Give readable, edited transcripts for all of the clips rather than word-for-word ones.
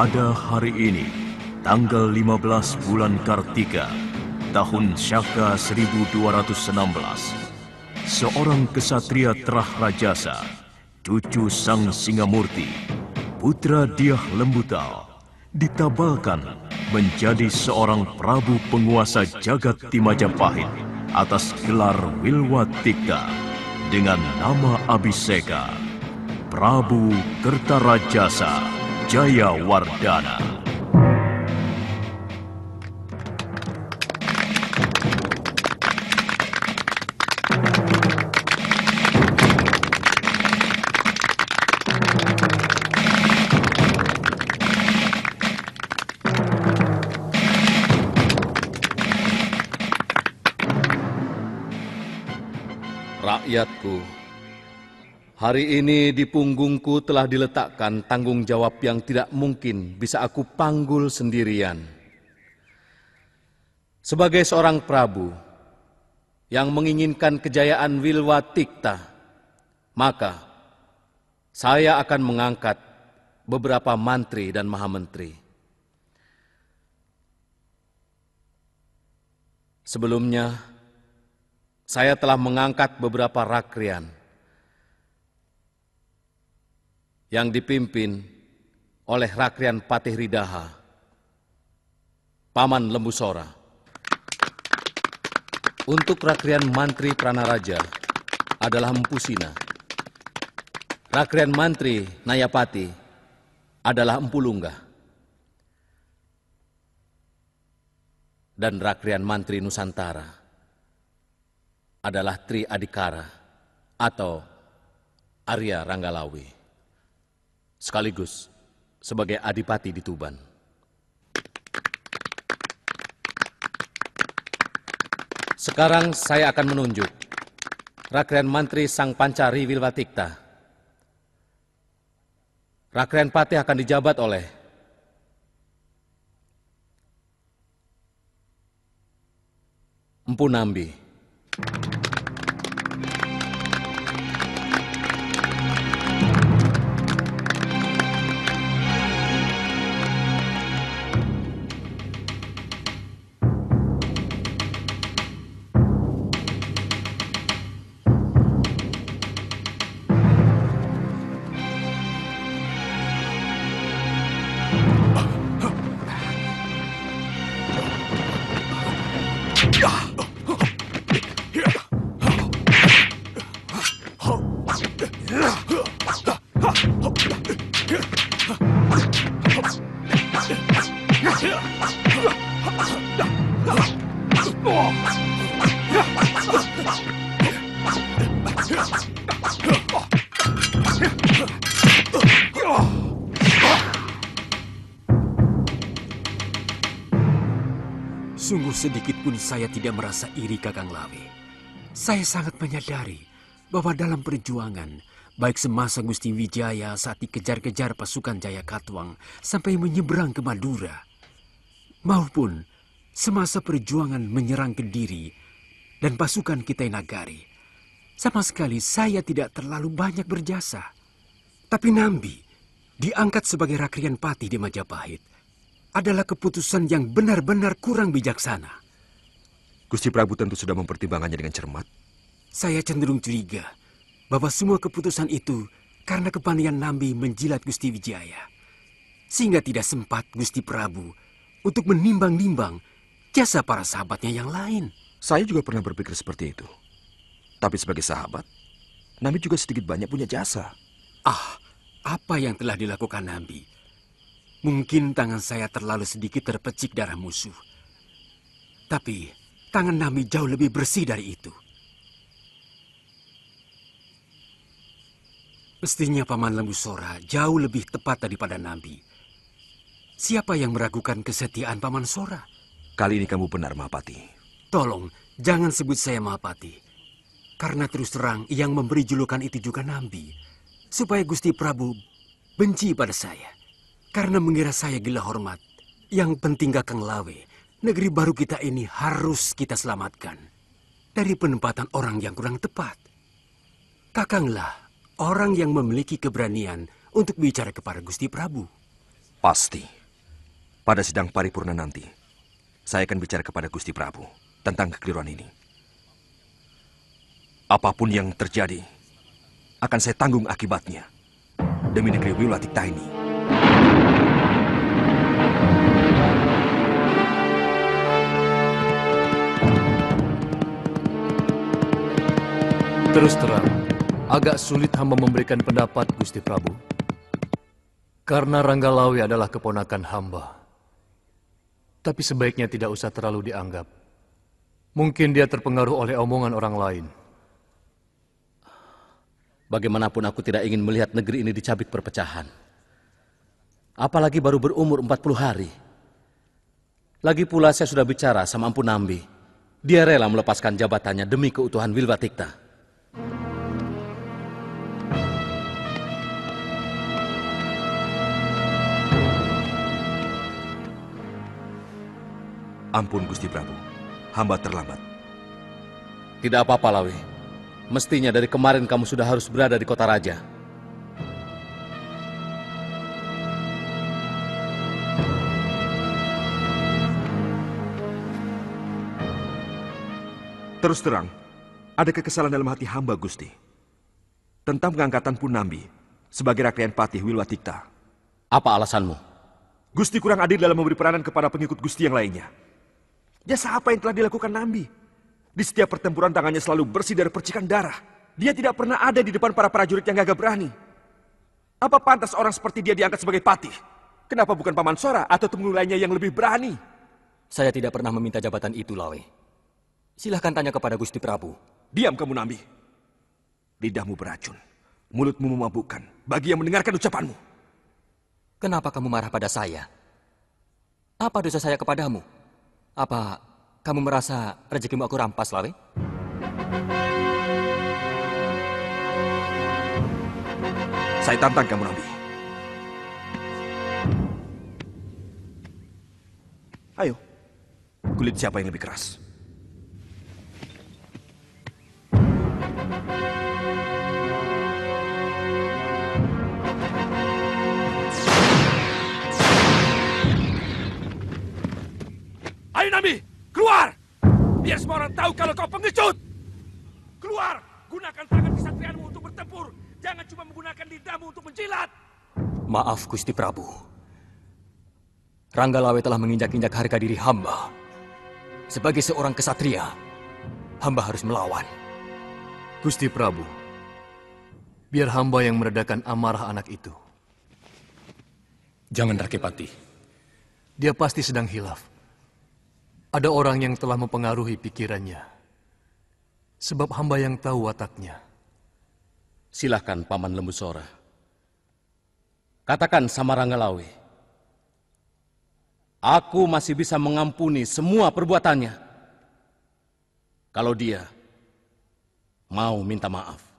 Pada hari ini, tanggal 15 bulan Kartika, tahun Syaka 1216, seorang kesatria terah rajasa, cucu Sang Singamurti, putra Dyah Lembutal, ditabalkan menjadi seorang Prabu penguasa jagat di Majapahit atas gelar Wilwatikta dengan nama Abhiseka, Prabu Kertarajasa Jayawardana. Rakyatku, hari ini di punggungku telah diletakkan tanggung jawab yang tidak mungkin bisa aku panggul sendirian. Sebagai seorang Prabu yang menginginkan kejayaan Wilwatikta, maka saya akan mengangkat beberapa mantri dan mahamentri. Sebelumnya, saya telah mengangkat beberapa rakrian yang dipimpin oleh Rakrian Patih Ridaha, Paman Lembusora. Untuk Rakrian Mantri Pranaraja adalah Empu Sina. Rakrian Mantri Nayapati adalah Empu Lunggah. Dan Rakrian Mantri Nusantara adalah Tri Adikara atau Arya Ranggalawi, sekaligus sebagai Adipati di Tuban. Sekarang saya akan menunjuk Rakrian Mantri Sang Pancari Wilwatikta. Rakrian Patih akan dijabat oleh Empu Nambi. Sungguh sedikit pun saya tidak merasa iri, Kakang Lawe. Saya sangat menyadari bahwa dalam perjuangan, baik semasa Gusti Wijaya saat dikejar-kejar pasukan Jayakatwang sampai menyeberang ke Madura, maupun semasa perjuangan menyerang Kediri dan pasukan Kitai Nagari, sama sekali saya tidak terlalu banyak berjasa. Tapi Nambi diangkat sebagai Rakrian Patih di Majapahit adalah keputusan yang benar-benar kurang bijaksana. Gusti Prabu tentu sudah mempertimbangkannya dengan cermat. Saya cenderung curiga bahwa semua keputusan itu karena kepandaian Nambi menjilat Gusti Wijaya, sehingga tidak sempat Gusti Prabu untuk menimbang-nimbang jasa para sahabatnya yang lain. Saya juga pernah berpikir seperti itu. Tapi sebagai sahabat, Nambi juga sedikit banyak punya jasa. Apa yang telah dilakukan Nambi? Mungkin tangan saya terlalu sedikit terpecik darah musuh. Tapi tangan Nambi jauh lebih bersih dari itu. Mestinya Paman Lembusora jauh lebih tepat daripada Nambi. Siapa yang meragukan kesetiaan Paman Sora? Kali ini kamu benar, Mahapati. Tolong, jangan sebut saya Mahapati. Karena terus terang yang memberi julukan itu juga Nambi. Supaya Gusti Prabu benci pada saya. Karena mengira saya gila hormat. Yang penting Kakang Lawe, negeri baru kita ini harus kita selamatkan dari penempatan orang yang kurang tepat. Kakanglah orang yang memiliki keberanian untuk bicara kepada Gusti Prabu. Pasti. Pada sidang paripurna nanti, saya akan bicara kepada Gusti Prabu tentang kekeliruan ini. Apapun yang terjadi, akan saya tanggung akibatnya demi negeri Wilatikta ini. Terus terang, agak sulit hamba memberikan pendapat, Gusti Prabu. Karena Ranggalawe adalah keponakan hamba. Tapi sebaiknya tidak usah terlalu dianggap. Mungkin dia terpengaruh oleh omongan orang lain. Bagaimanapun aku tidak ingin melihat negeri ini dicabik perpecahan. Apalagi baru berumur 40 hari. Lagi pula saya sudah bicara sama Empu Nambi. Dia rela melepaskan jabatannya demi keutuhan Wilwatikta. Ampun Gusti Prabu, hamba terlambat. Tidak apa-apa, Lawi. Mestinya dari kemarin kamu sudah harus berada di kota raja. Terus terang, ada kekesalan dalam hati hamba Gusti. Tentang pengangkatan Punambi sebagai Rakyan Patih Wilwatikta. Apa alasanmu? Gusti kurang adil dalam memberi peranan kepada pengikut Gusti yang lainnya. Jasa apa yang telah dilakukan Nambi? Di setiap pertempuran tangannya selalu bersih dari percikan darah. Dia tidak pernah ada di depan para prajurit yang gagah berani. Apa pantas orang seperti dia diangkat sebagai patih? Kenapa bukan Paman Sora atau temenggung lainnya yang lebih berani? Saya tidak pernah meminta jabatan itu, Lawe. Silahkan tanya kepada Gusti Prabu. Diam kamu Nambi. Lidahmu beracun, mulutmu memabukkan bagi yang mendengarkan ucapanmu. Kenapa kamu marah pada saya? Apa dosa saya kepadamu? Apa kamu merasa rezekimu aku rampas, Lawe? Saya tantang kamu, Nambi. Ayo, kulit siapa yang lebih keras? Ayo Nambi, keluar! Biar semua orang tahu kalau kau pengecut! Keluar! Gunakan tangan kesatrianmu untuk bertempur. Jangan cuma menggunakan lidahmu untuk menjilat. Maaf, Gusti Prabu. Ranggalawe telah menginjak-injak harga diri hamba. Sebagai seorang kesatria, hamba harus melawan. Gusti Prabu, biar hamba yang meredakan amarah anak itu. Jangan, Rakepati. Dia pasti sedang hilaf. Ada orang yang telah mempengaruhi pikirannya. Sebab hamba yang tahu wataknya. Silahkan Paman Lembu Sora. Katakan sama Ranggalawe. Aku masih bisa mengampuni semua perbuatannya. Kalau dia mau minta maaf.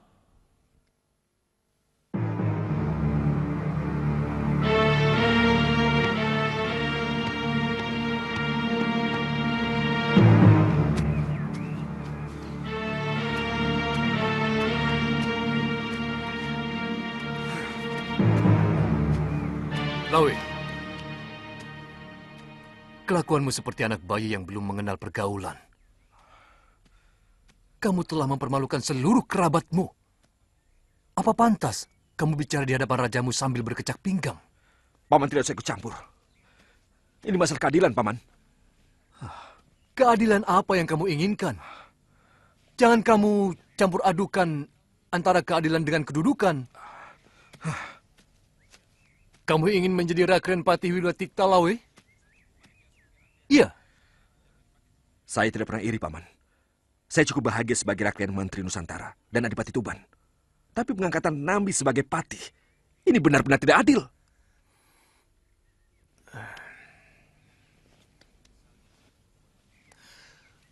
Lawe, kelakuanmu seperti anak bayi yang belum mengenal pergaulan. Kamu telah mempermalukan seluruh kerabatmu. Apa pantas kamu bicara di hadapan rajamu sambil berkecak pinggang? Paman tidak usah ikut campur. Ini masalah keadilan, Paman. Keadilan apa yang kamu inginkan? Jangan kamu campur adukan antara keadilan dengan kedudukan. Kamu ingin menjadi Rakyan Patih Wilwatikta, Lawe? Iya. Saya tidak pernah iri, Paman. Saya cukup bahagia sebagai Rakyan Menteri Nusantara dan Adipati Tuban. Tapi pengangkatan Nambi sebagai patih, ini benar-benar tidak adil.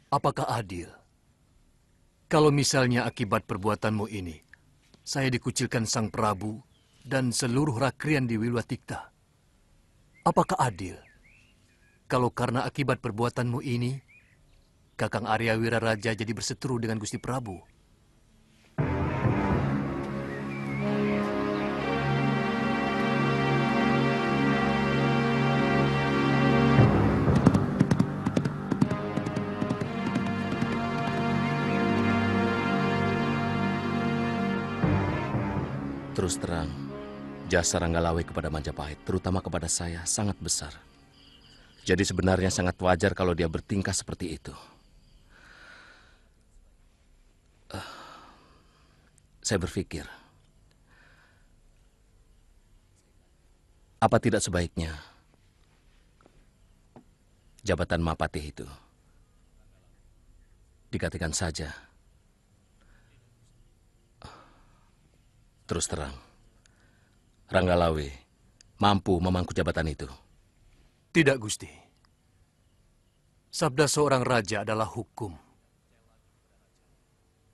Apakah adil? Kalau misalnya akibat perbuatanmu ini, saya dikucilkan Sang Prabu dan seluruh rakrian di Wilwatikta. Apakah adil? Kalau karena akibat perbuatanmu ini, Kakang Arya Wiraraja jadi berseteru dengan Gusti Prabu. Terus terang, jasa Ranggalawe kepada Majapahit, terutama kepada saya, sangat besar. Jadi sebenarnya sangat wajar kalau dia bertingkah seperti itu. Saya berpikir, apa tidak sebaiknya jabatan Mapatih itu digantikan saja. Terus terang, Ranggalawe mampu memangku jabatan itu. Tidak, Gusti. Sabda seorang raja adalah hukum.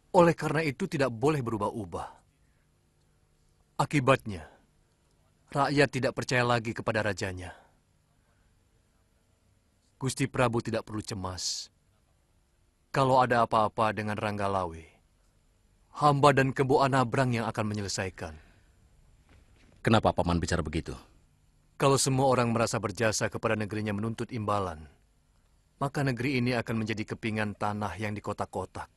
Oleh karena itu tidak boleh berubah-ubah. Akibatnya, rakyat tidak percaya lagi kepada rajanya. Gusti Prabu tidak perlu cemas. Kalau ada apa-apa dengan Ranggalawe, hamba dan Kebo Anabrang yang akan menyelesaikan. Kenapa Paman bicara begitu? Kalau semua orang merasa berjasa kepada negerinya menuntut imbalan, maka negeri ini akan menjadi kepingan tanah yang dikotak-kotak.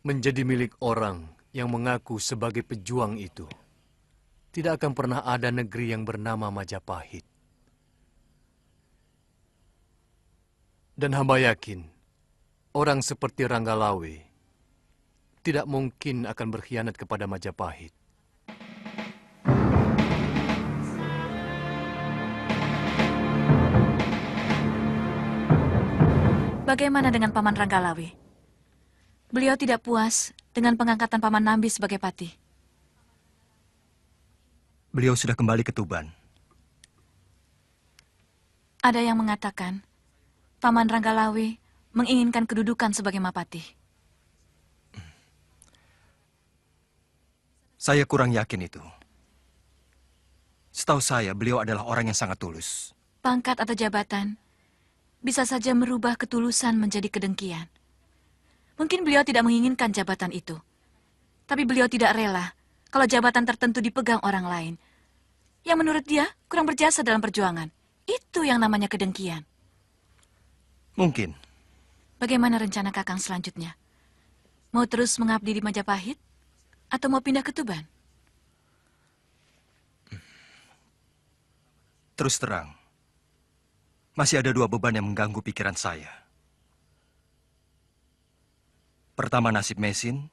Menjadi milik orang yang mengaku sebagai pejuang itu. Tidak akan pernah ada negeri yang bernama Majapahit. Dan hamba yakin, orang seperti Ranggalawe tidak mungkin akan berkhianat kepada Majapahit. Bagaimana dengan Paman Ranggalawe? Beliau tidak puas dengan pengangkatan Paman Nambi sebagai patih. Beliau sudah kembali ke Tuban. Ada yang mengatakan, Paman Ranggalawe menginginkan kedudukan sebagai Mapatih. Saya kurang yakin itu. Setahu saya, beliau adalah orang yang sangat tulus. Pangkat atau jabatan bisa saja merubah ketulusan menjadi kedengkian. Mungkin beliau tidak menginginkan jabatan itu. Tapi beliau tidak rela kalau jabatan tertentu dipegang orang lain. Yang menurut dia kurang berjasa dalam perjuangan. Itu yang namanya kedengkian. Mungkin. Bagaimana rencana Kakang selanjutnya? Mau terus mengabdi di Majapahit? Atau mau pindah ke Tuban? Terus terang, masih ada dua beban yang mengganggu pikiran saya. Pertama, nasib Mesin.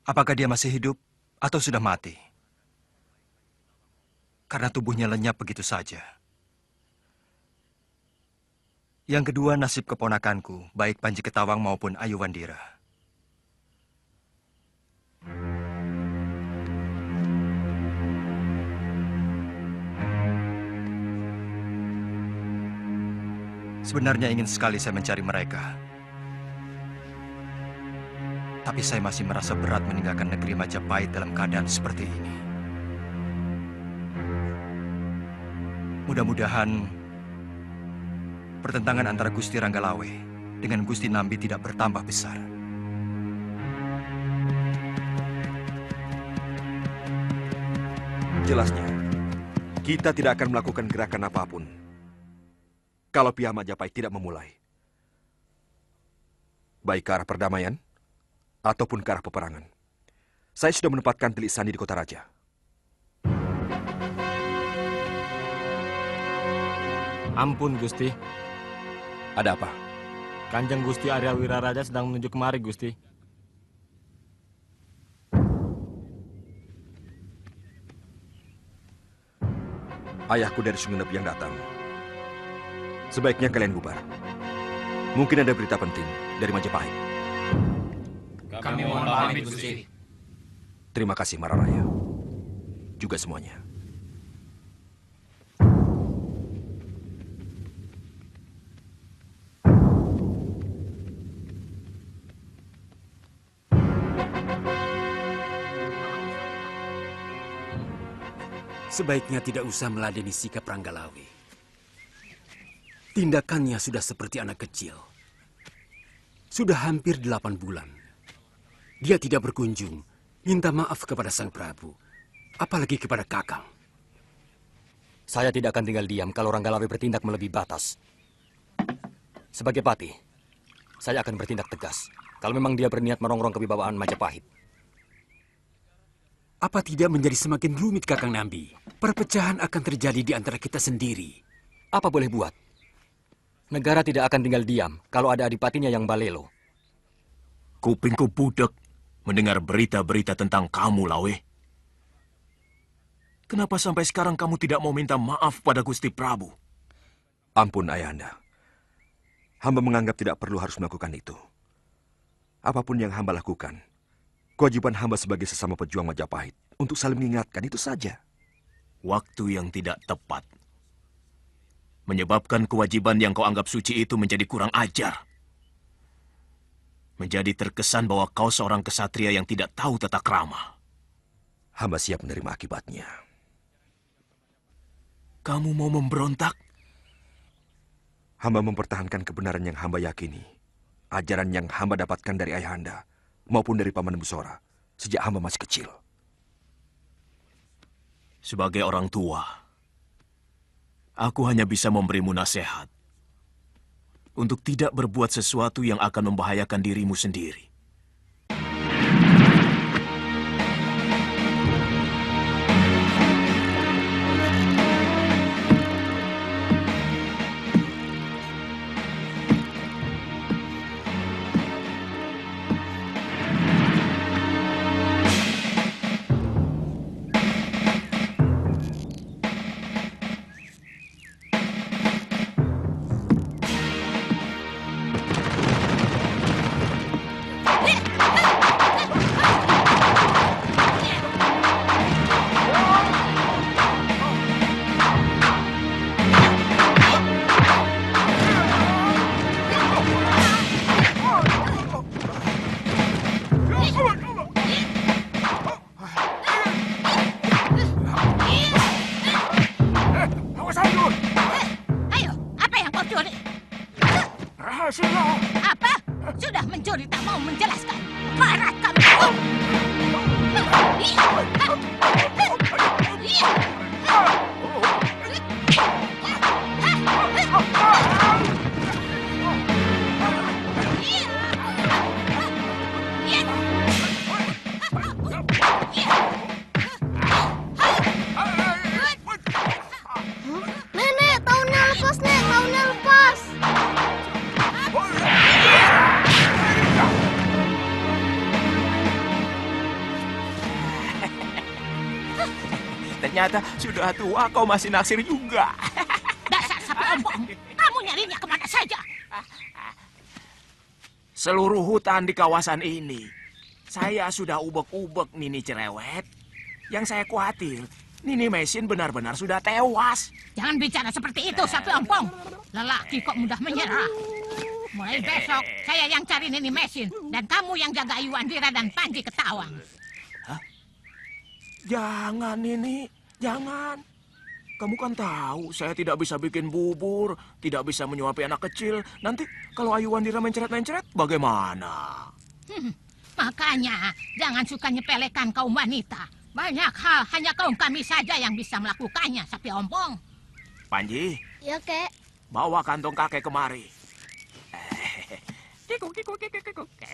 Apakah dia masih hidup atau sudah mati? Karena tubuhnya lenyap begitu saja. Yang kedua, nasib keponakanku, baik Panji Ketawang maupun Ayu Wandira. Sebenarnya ingin sekali saya mencari mereka. Tapi saya masih merasa berat meninggalkan negeri Majapahit dalam keadaan seperti ini. Mudah-mudahan pertentangan antara Gusti Ranggalawe dengan Gusti Nambi tidak bertambah besar. Jelasnya, kita tidak akan melakukan gerakan apapun kalau pihak Majapahit tidak memulai. Baik ke arah perdamaian ataupun ke arah peperangan. Saya sudah menempatkan Telik Sandi di Kota Raja. Ampun, Gusti. Ada apa? Kanjeng Gusti Arya Wiraraja sedang menuju kemari, Gusti. Ayahku dari Sungai Nepi yang datang. Sebaiknya kalian bubar. Mungkin ada berita penting dari Majapahit. Kami mohon pamit, Gusti. Terima kasih, Mararaya. Juga semuanya. Sebaiknya tidak usah meladeni sikap Ranggalawe. Tindakannya sudah seperti anak kecil. Sudah hampir 8 bulan. Dia tidak berkunjung, minta maaf kepada Sang Prabu, apalagi kepada Kakang. Saya tidak akan tinggal diam kalau Ranggalawe bertindak melebihi batas. Sebagai patih, saya akan bertindak tegas kalau memang dia berniat merongrong kewibawaan Majapahit. Apa tidak menjadi semakin rumit, Kakang Nambi? Perpecahan akan terjadi di antara kita sendiri. Apa boleh buat? Negara tidak akan tinggal diam kalau ada adipatinya yang balelo. Kupingku budek mendengar berita-berita tentang kamu, Lawe. Kenapa sampai sekarang kamu tidak mau minta maaf pada Gusti Prabu? Ampun, Ayahanda. Hamba menganggap tidak perlu harus melakukan itu. Apapun yang hamba lakukan, kewajiban hamba sebagai sesama pejuang Majapahit untuk saling mengingatkan, itu saja. Waktu yang tidak tepat menyebabkan kewajiban yang kau anggap suci itu menjadi kurang ajar. Menjadi terkesan bahwa kau seorang kesatria yang tidak tahu tata krama. Hamba siap menerima akibatnya. Kamu mau memberontak? Hamba mempertahankan kebenaran yang hamba yakini. Ajaran yang hamba dapatkan dari Ayahanda maupun dari Paman Busora sejak hamba masih kecil. Sebagai orang tua, aku hanya bisa memberimu nasihat untuk tidak berbuat sesuatu yang akan membahayakan dirimu sendiri. Apa? Sudah mencuri tak mau menjelaskan. Marah kamu. Nenek, tahunnya lepas, Nek. Tahunnya lepas. Ternyata sudah tua kau masih naksir juga. Dasar sapi ompong. Kamu nyarinya kemana saja? Seluruh hutan di kawasan ini, saya sudah ubek-ubek Nini Cerewet. Yang saya khawatir, Nini Mesin benar-benar sudah tewas. Jangan bicara seperti itu, sapi ompong. Lelaki kok mudah menyerah. Mulai besok, saya yang cari Nini Mesin. Dan kamu yang jaga Ayu Andira dan Panji Ketawang. Jangan, Nini. Jangan. Kamu kan tahu saya tidak bisa bikin bubur, tidak bisa menyuapi anak kecil. Nanti kalau Ayu Andira mencret-mencret, bagaimana? Makanya, jangan suka nyepelekan kaum wanita. Banyak hal hanya kaum kami saja yang bisa melakukannya, sapi ompong. Panji, Ya, Kek. bawa kantong kakek kemari.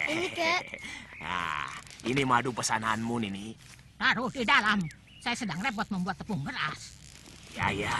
Ini, Kek. Nah, ini madu pesananmu, Nini. Taruh di dalam. Saya sedang repot membuat tepung beras. Ya, ya.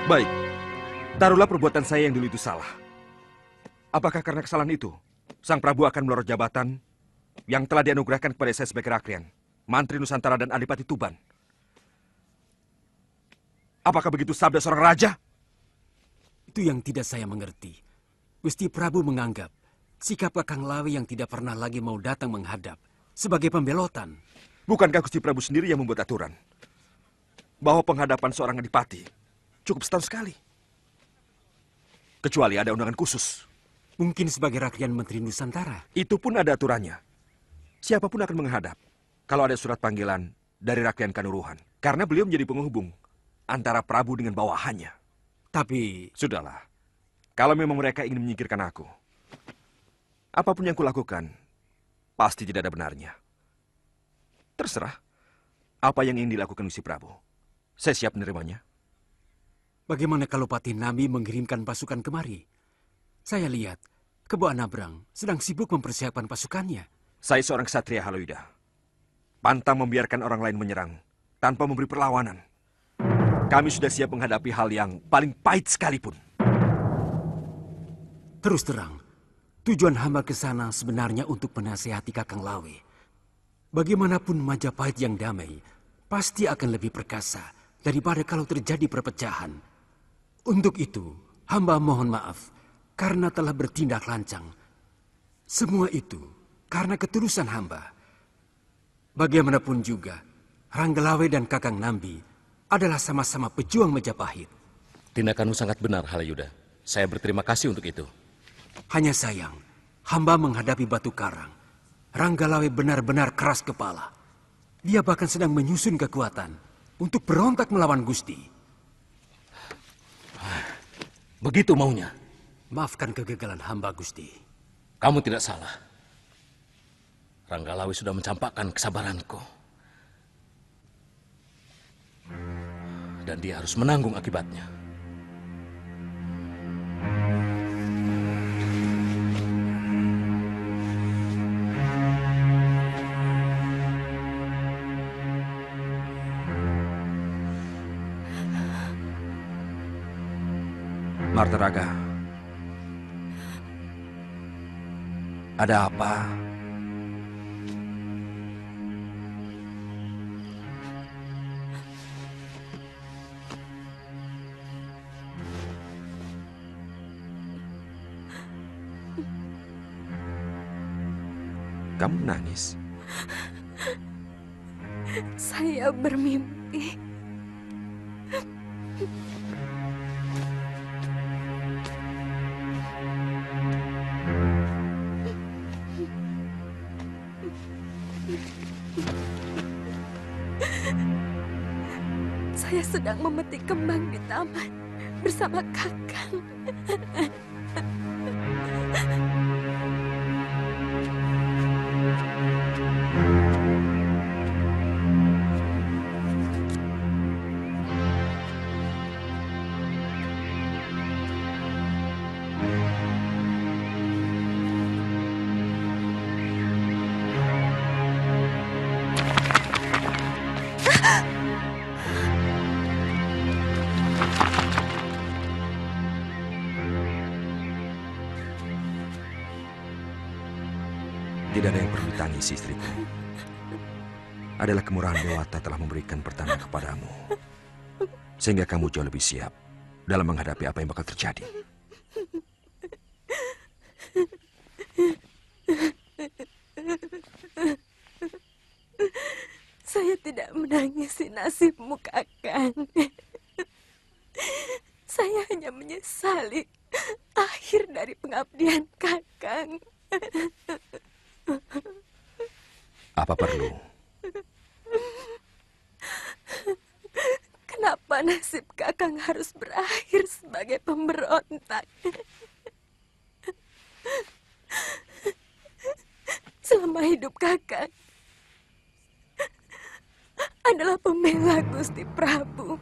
Baik, taruhlah perbuatan saya yang dulu itu salah. Apakah karena kesalahan itu, Sang Prabu akan melorot jabatan yang telah dianugerahkan kepada saya sebagai Rakrian, Mantri Nusantara dan Adipati Tuban? Apakah begitu sabda seorang raja? Itu yang tidak saya mengerti. Gusti Prabu menganggap sikap Kakang Lawe yang tidak pernah lagi mau datang menghadap sebagai pembelotan. Bukankah Gusti Prabu sendiri yang membuat aturan? bahwa penghadapan seorang adipati cukup setahun sekali. Kecuali ada undangan khusus. Mungkin sebagai rakyat Menteri Nusantara. Itu pun ada aturannya. Siapapun akan menghadap kalau ada surat panggilan dari rakyat Kanuruhan. Karena beliau menjadi penghubung antara Prabu dengan bawahannya. Tapi... Sudahlah. Kalau memang mereka ingin menyingkirkan aku, apapun yang kulakukan, pasti tidak ada benarnya. Terserah. Apa yang ingin dilakukan Gusti Prabu. Saya siap menerimanya. Bagaimana kalau Patih Nambi mengirimkan pasukan kemari? Saya lihat, Kebo Anabrang sedang sibuk mempersiapkan pasukannya. Saya seorang ksatria Haloida. Pantang membiarkan orang lain menyerang tanpa memberi perlawanan. Kami sudah siap menghadapi hal yang paling pahit sekalipun. Terus terang, tujuan hamba ke sana sebenarnya untuk menasihati Kakang Lawe. Bagaimanapun Majapahit yang damai, pasti akan lebih perkasa daripada kalau terjadi perpecahan. Untuk itu, hamba mohon maaf karena telah bertindak lancang. Semua itu karena ketulusan hamba. Bagaimanapun juga, Ranggelawe dan Kakang Nambi adalah sama-sama pejuang Majapahit. Tindakanmu sangat benar, Halayuda. Saya berterima kasih untuk itu. Hanya sayang, hamba menghadapi batu karang. Ranggelawe benar-benar keras kepala. Dia bahkan sedang menyusun kekuatan untuk berontak melawan Gusti. Begitu maunya. Maafkan kegagalan hamba, Gusti. Kamu tidak salah. Ranggalawe sudah mencampakkan kesabaranku. Dan dia harus menanggung akibatnya. Martaraga, ada apa? Kamu menangis? Saya bermimpi. Saya sedang memetik kembang di taman bersama Kakang. Tidak ada yang perlu ditangisi, istriku. Adalah kemurahan Dewata telah memberikan pertanda kepadamu. Sehingga kamu jauh lebih siap dalam menghadapi apa yang bakal terjadi. Saya tidak menangisi nasibmu, Kakang. Saya hanya menyesali akhir dari pengabdian Kakang. Apa perlu? Kenapa nasib Kakang harus berakhir sebagai pemberontak? Selama hidup Kakang adalah pembela Gusti Prabu.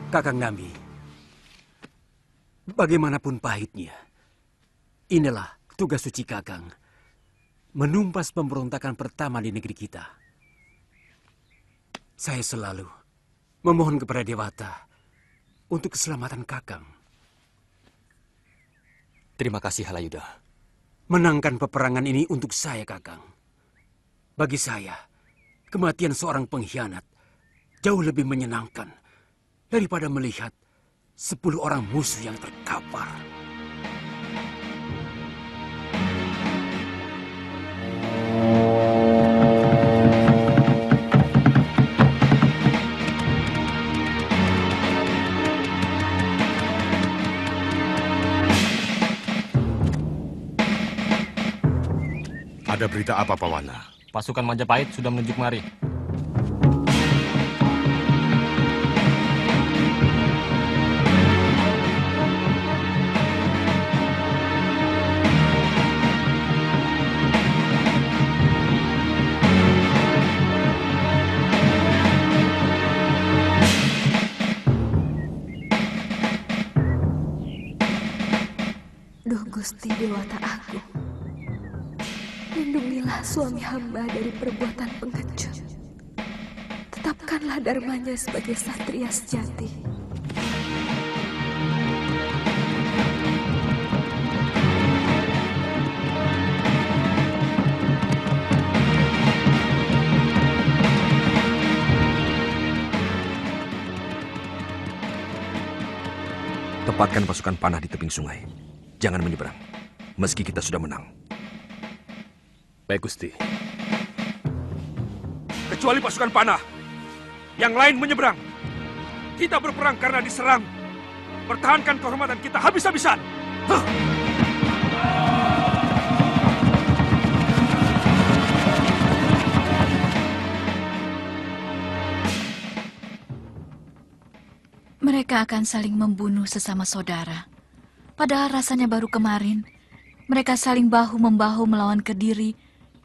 Kakang Nambi, bagaimanapun pahitnya, inilah tugas suci Kakang, menumpas pemberontakan pertama di negeri kita. Saya selalu memohon kepada Dewata untuk keselamatan Kakang. Terima kasih, Halayuda. Menangkan peperangan ini untuk saya, Kakang. Bagi saya, kematian seorang pengkhianat jauh lebih menyenangkan daripada melihat 10 orang musuh yang terkapar. Ada berita apa, Pawana? Pasukan Majapahit sudah menuju kemari. Duh Gusti Dewata Agung, lindungilah suami hamba dari perbuatan pengecut. Tetapkanlah dharmanya sebagai satria sejati. Tempatkan pasukan panah di tebing sungai. Jangan menyeberang, meski kita sudah menang. Baik, Gusti. Kecuali pasukan panah. Yang lain menyeberang. Kita berperang karena diserang. Pertahankan kehormatan kita habis-habisan. Huh! Mereka akan saling membunuh sesama saudara. Padahal rasanya baru kemarin, mereka saling bahu-membahu melawan Kediri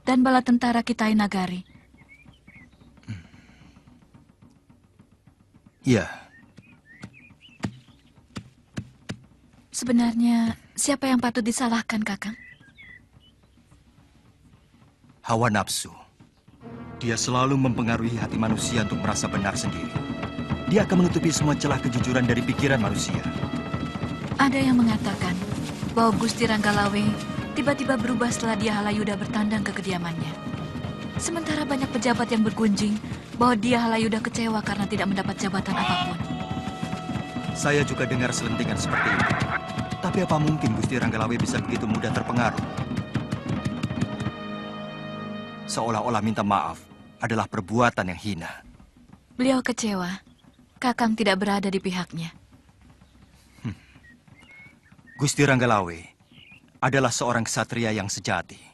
dan bala tentara Kitai Nagari. Iya. Sebenarnya, siapa yang patut disalahkan, Kakang? Hawa nafsu. Dia selalu mempengaruhi hati manusia untuk merasa benar sendiri. Dia akan menutupi semua celah kejujuran dari pikiran manusia. Ada yang mengatakan bahwa Gusti Ranggalawe tiba-tiba berubah setelah dia Halayuda bertandang ke kediamannya. Sementara banyak pejabat yang bergunjing bahwa dia Halayuda kecewa karena tidak mendapat jabatan apapun. Saya juga dengar selentingan seperti itu. Tapi apa mungkin Gusti Ranggalawe bisa begitu mudah terpengaruh? Seolah-olah minta maaf adalah perbuatan yang hina. Beliau kecewa. Kakang tidak berada di pihaknya. Gusti Ranggalawe adalah seorang ksatria yang sejati.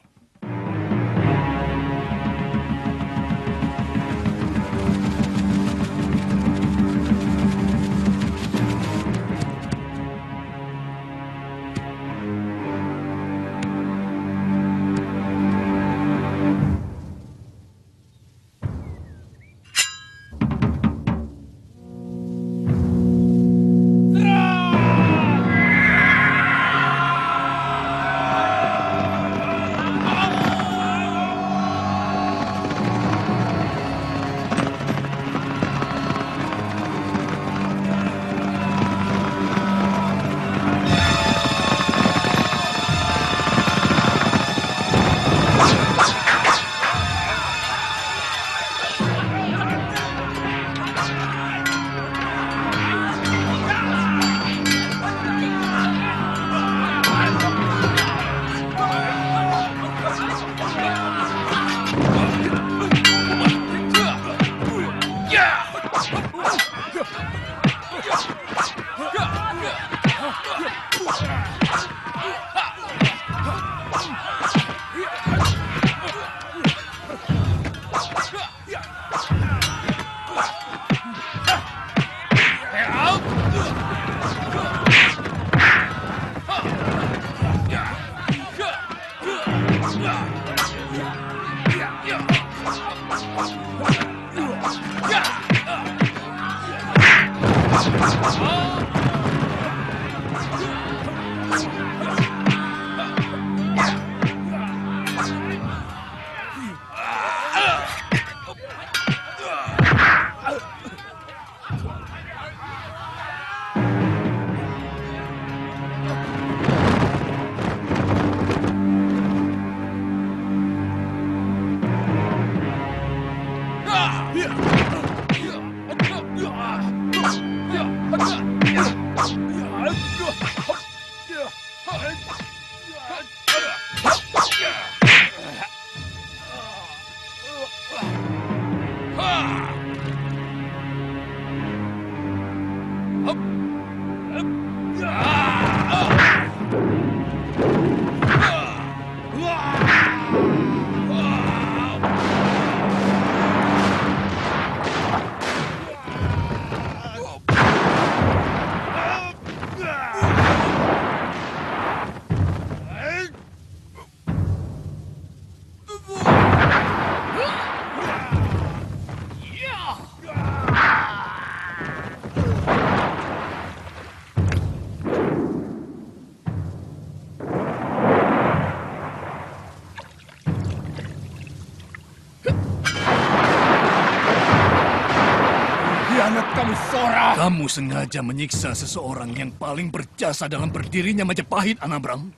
Kamu sengaja menyiksa seseorang yang paling berjasa dalam berdirinya Majapahit, Anabrang.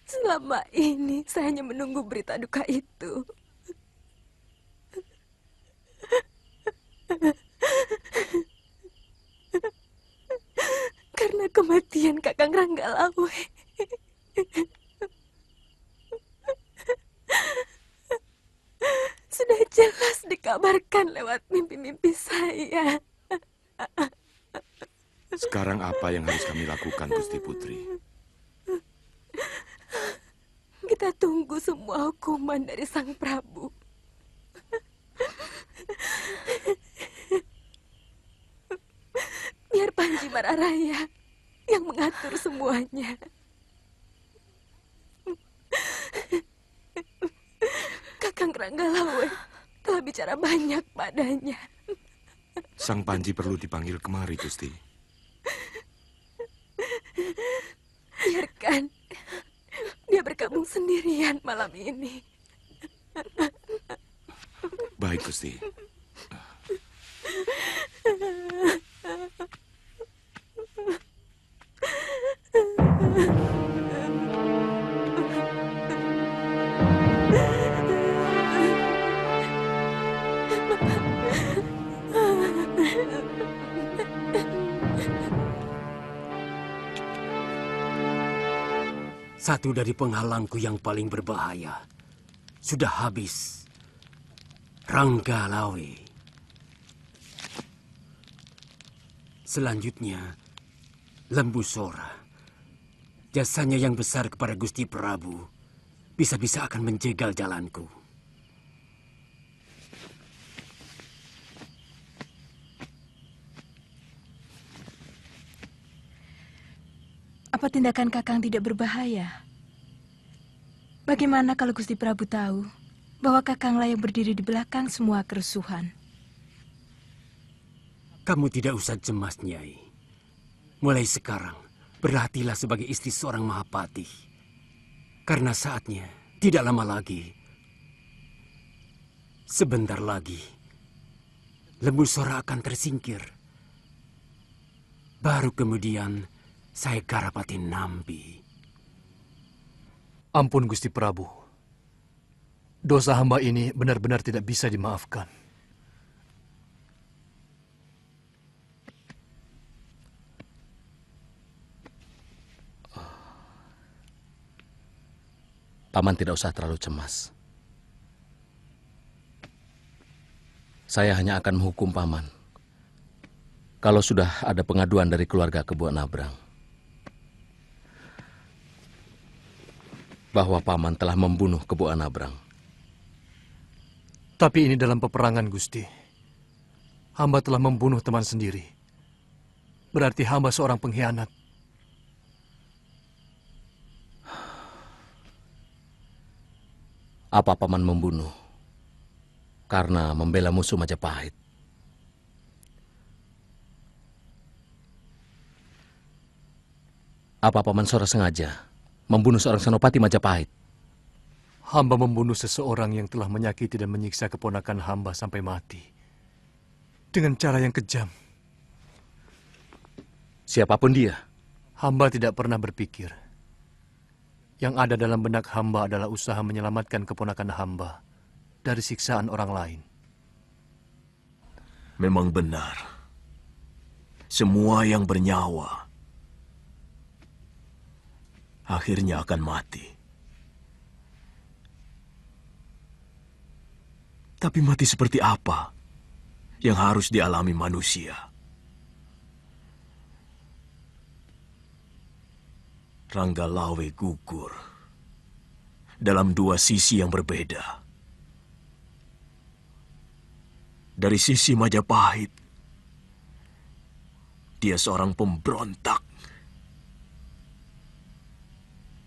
Selama ini saya hanya menunggu berita duka itu. Karena kematian Kakang Ranggalawe. Sudah jelas dikabarkan lewat mimpi-mimpi saya. Sekarang apa yang harus kami lakukan, Gusti Putri? Kita tunggu semua hukuman dari Sang Prabu. Biar Panji Mararaya yang mengatur semuanya. Kakang Ranggalawe telah bicara banyak padanya. Sang Panji perlu dipanggil kemari, Gusti. Biarkan dia bergabung sendirian malam ini. Baik, Gusti. Satu dari penghalangku yang paling berbahaya sudah habis. Ranggalawe. Selanjutnya, Lembu Sora. Jasanya yang besar kepada Gusti Prabu bisa-bisa akan menjegal jalanku. Apa tindakan Kakang tidak berbahaya? Bagaimana kalau Gusti Prabu tahu bahwa Kakanglah yang berdiri di belakang semua kerusuhan? Kamu tidak usah cemas, Nyai. Mulai sekarang, berhatilah sebagai istri seorang Mahapati. Karena saatnya tidak lama lagi. Sebentar lagi, Lembu Sora akan tersingkir. Baru kemudian, saya Garapati Nambi. Ampun, Gusti Prabu. Dosa hamba ini benar-benar tidak bisa dimaafkan. Paman tidak usah terlalu cemas. Saya hanya akan menghukum Paman kalau sudah ada pengaduan dari keluarga Kebo Nabrang bahwa Paman telah membunuh Kebo Nabrang. Tapi ini dalam peperangan, Gusti. Hamba telah membunuh teman sendiri. Berarti hamba seorang pengkhianat. Apa Paman membunuh karena membela musuh Majapahit? Apa Paman Sora sengaja membunuh seorang senopati Majapahit? Hamba membunuh seseorang yang telah menyakiti dan menyiksa keponakan hamba sampai mati. Dengan cara yang kejam. Siapapun dia? Hamba tidak pernah berpikir. Yang ada dalam benak hamba adalah usaha menyelamatkan keponakan hamba dari siksaan orang lain. Memang benar. Semua yang bernyawa akhirnya akan mati. Tapi mati seperti apa yang harus dialami manusia? Ranggalawe gugur dalam dua sisi yang berbeda. Dari sisi Majapahit, dia seorang pemberontak.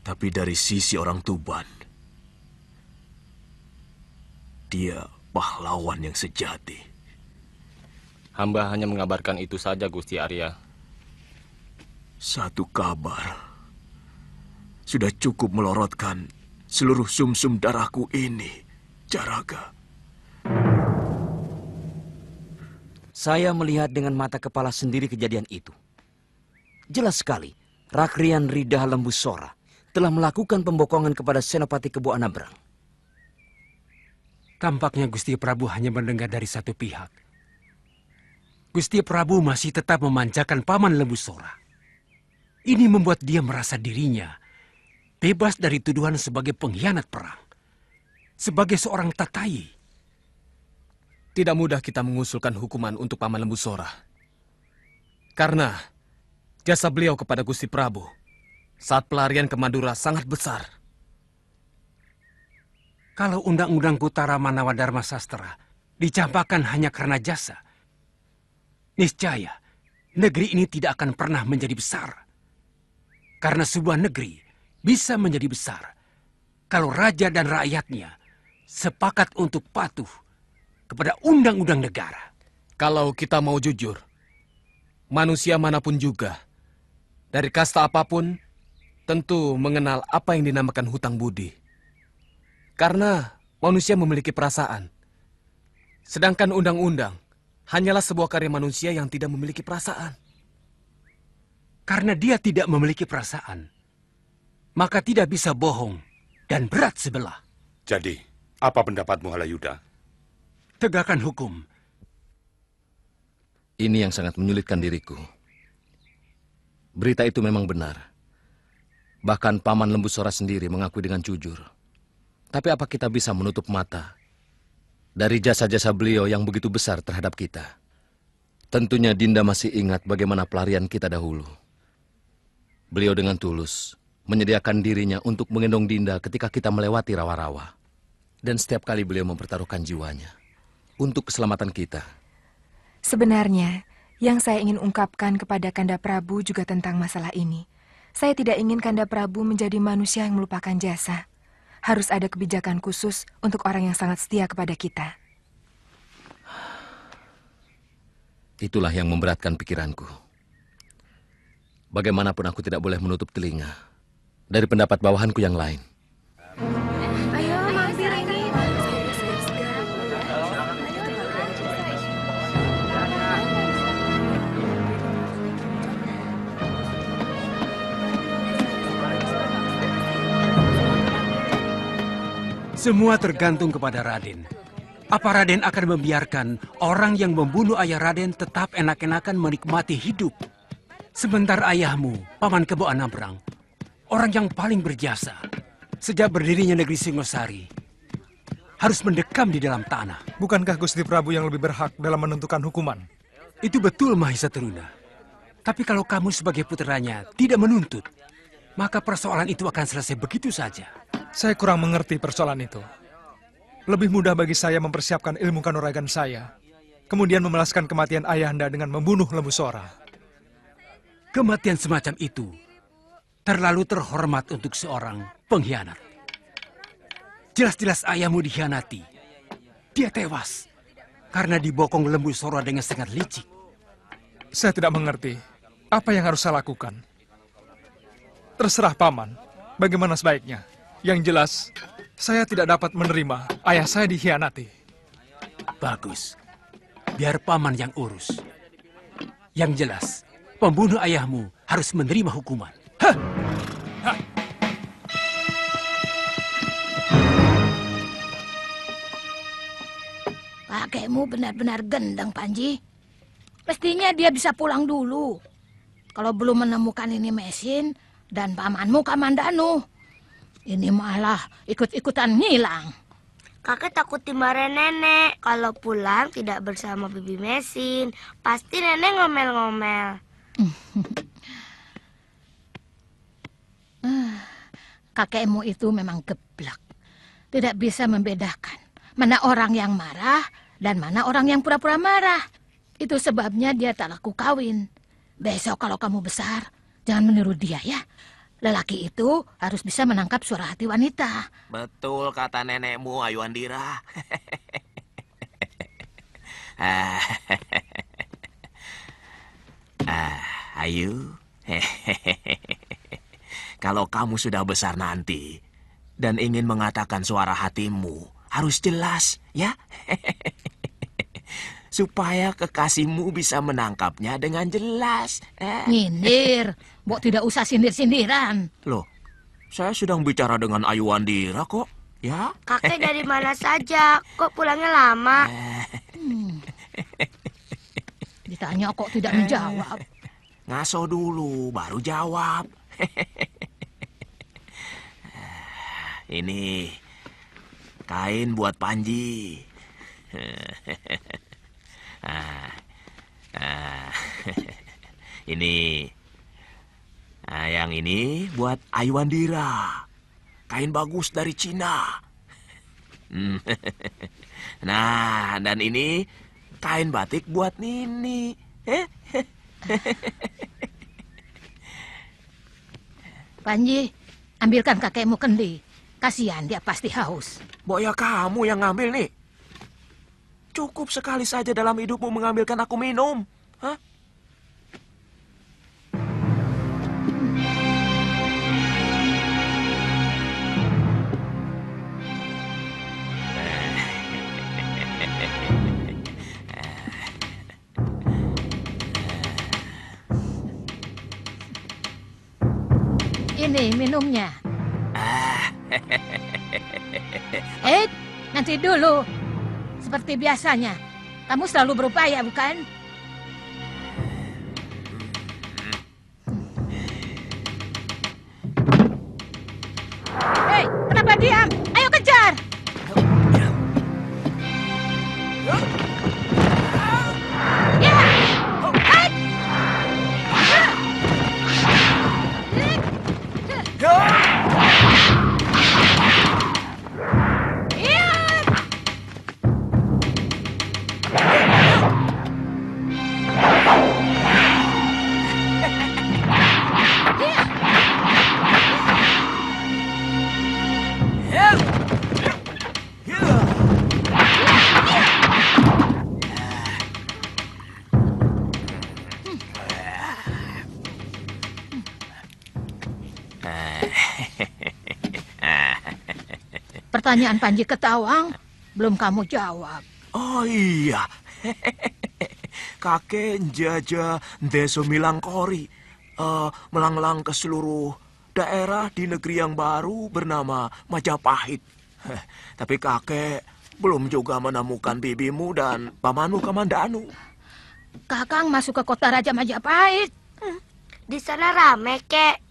Tapi dari sisi orang Tuban, dia pahlawan yang sejati. Hamba hanya mengabarkan itu saja, Gusti Arya. Satu kabar sudah cukup melorotkan seluruh sumsum darahku ini, Jaraga. Saya melihat dengan mata kepala sendiri kejadian itu. Jelas sekali, Rakrian Ridah Lembusora telah melakukan pembokongan kepada Senopati Kebo Anabrang. Tampaknya Gusti Prabu hanya mendengar dari satu pihak. Gusti Prabu masih tetap memanjakan Paman Lembusora. Ini membuat dia merasa dirinya bebas dari tuduhan sebagai pengkhianat perang. Sebagai seorang Tatayi. Tidak mudah kita mengusulkan hukuman untuk Paman Lembusora. Karena jasa beliau kepada Gusti Prabu saat pelarian ke Madura sangat besar. Kalau Undang-Undang Kutara Manawa Dharma Sastra dicampakkan hanya karena jasa, niscaya negeri ini tidak akan pernah menjadi besar. Karena sebuah negeri bisa menjadi besar kalau raja dan rakyatnya sepakat untuk patuh kepada undang-undang negara. Kalau kita mau jujur, manusia manapun juga, dari kasta apapun, tentu mengenal apa yang dinamakan hutang budi. Karena manusia memiliki perasaan. Sedangkan undang-undang hanyalah sebuah karya manusia yang tidak memiliki perasaan. Karena dia tidak memiliki perasaan, maka tidak bisa bohong dan berat sebelah. Jadi, apa pendapatmu, Halayuda? Tegakkan hukum. Ini yang sangat menyulitkan diriku. Berita itu memang benar. Bahkan Paman Lembusora sendiri mengakui dengan jujur. Tapi apa kita bisa menutup mata dari jasa-jasa beliau yang begitu besar terhadap kita? Tentunya Dinda masih ingat bagaimana pelarian kita dahulu. Beliau dengan tulus menyediakan dirinya untuk menggendong Dinda ketika kita melewati rawa-rawa. Dan setiap kali beliau mempertaruhkan jiwanya untuk keselamatan kita. Sebenarnya, yang saya ingin ungkapkan kepada Kanda Prabu juga tentang masalah ini. Saya tidak ingin Kanda Prabu menjadi manusia yang melupakan jasa. Harus ada kebijakan khusus untuk orang yang sangat setia kepada kita. Itulah yang memberatkan pikiranku. Bagaimanapun aku tidak boleh menutup telinga dari pendapat bawahanku yang lain. Ayo, mampir ini. Semua tergantung kepada Raden. Apa Raden akan membiarkan orang yang membunuh ayah Raden tetap enak-enakan menikmati hidup? Sebentar ayahmu, Paman Kebo Anabrang, orang yang paling berjasa sejak berdirinya negeri Singosari, harus mendekam di dalam tanah. Bukankah Gusti Prabu yang lebih berhak dalam menentukan hukuman? Itu betul, Mahisa Teruna. Tapi kalau kamu sebagai putranya tidak menuntut, maka persoalan itu akan selesai begitu saja. Saya kurang mengerti persoalan itu. Lebih mudah bagi saya mempersiapkan ilmu kanuragan saya, kemudian memelaskan kematian ayahanda dengan membunuh Lembusora. Kematian semacam itu terlalu terhormat untuk seorang pengkhianat. Jelas-jelas ayahmu dikhianati. Dia tewas karena dibokong Lembusora dengan sangat licik. Saya tidak mengerti apa yang harus saya lakukan. Terserah Paman, bagaimana sebaiknya. Yang jelas, saya tidak dapat menerima ayah saya dikhianati. Bagus. Biar Paman yang urus. Yang jelas, pembunuh ayahmu harus menerima hukuman. Hah! Hah! Kakekmu benar-benar gendeng, Panji. Mestinya dia bisa pulang dulu. Kalau belum menemukan ini mesin dan pamanmu Kamandanu. Ini malah ikut-ikutan ngilang. Kakek takut dimarahin nenek kalau pulang tidak bersama bibi mesin. Pasti nenek ngomel-ngomel. Kakekmu itu memang geblak. Tidak bisa membedakan mana orang yang marah dan mana orang yang pura-pura marah. Itu sebabnya dia tak laku kawin. Besok kalau kamu besar, jangan meniru dia ya. Lelaki itu harus bisa menangkap suara hati wanita. Betul kata nenekmu, Ayu Andira. Ayu, kalau kamu sudah besar nanti dan ingin mengatakan suara hatimu, harus jelas, ya. Supaya kekasihmu bisa menangkapnya dengan jelas. Nyindir, Mbok tidak usah sindir-sindiran. Loh, saya sedang bicara dengan Ayu Andira kok, ya? Kakek dari mana saja? Kok pulangnya lama? Ditanya kok tidak menjawab. Ngaso dulu, baru jawab. Ini kain buat Panji. Ini. Yang ini buat Ayu Andira. Kain bagus dari Cina. Nah, dan ini kain batik buat Nini. Panji, ambilkan kakekmu kendi. Kasihan, dia pasti haus. Boya kamu yang ngambil nih. Cukup sekali saja dalam hidupmu mengambilkan aku minum. Hah? Ini minumnya. Nanti dulu. Seperti biasanya. Kamu selalu berupaya, bukan? Hei, kenapa diam? Ayo kejar! Ya! Hai! Pertanyaan Panji Ketawang belum kamu jawab. Oh iya. Kakek Jaja Deso Milangkori melanglang ke seluruh daerah di negeri yang baru bernama Majapahit. Tapi kakek belum juga menemukan bibimu dan pamanmu Kamandanu. Kakang masuk ke kota Raja Majapahit. Di sana rame, Kek.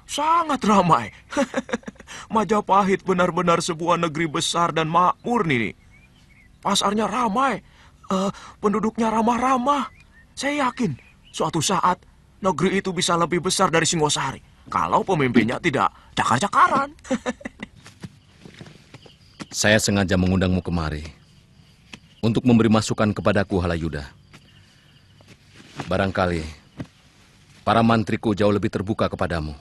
Sangat ramai. Majapahit benar-benar sebuah negeri besar dan makmur nih. Pasarnya ramai, penduduknya ramah-ramah. Saya yakin suatu saat negeri itu bisa lebih besar dari Singosari kalau pemimpinnya tidak cakar-cakaran. Saya sengaja mengundangmu kemari untuk memberi masukan kepadaku, Halayuda. Barangkali para mantriku jauh lebih terbuka kepadamu.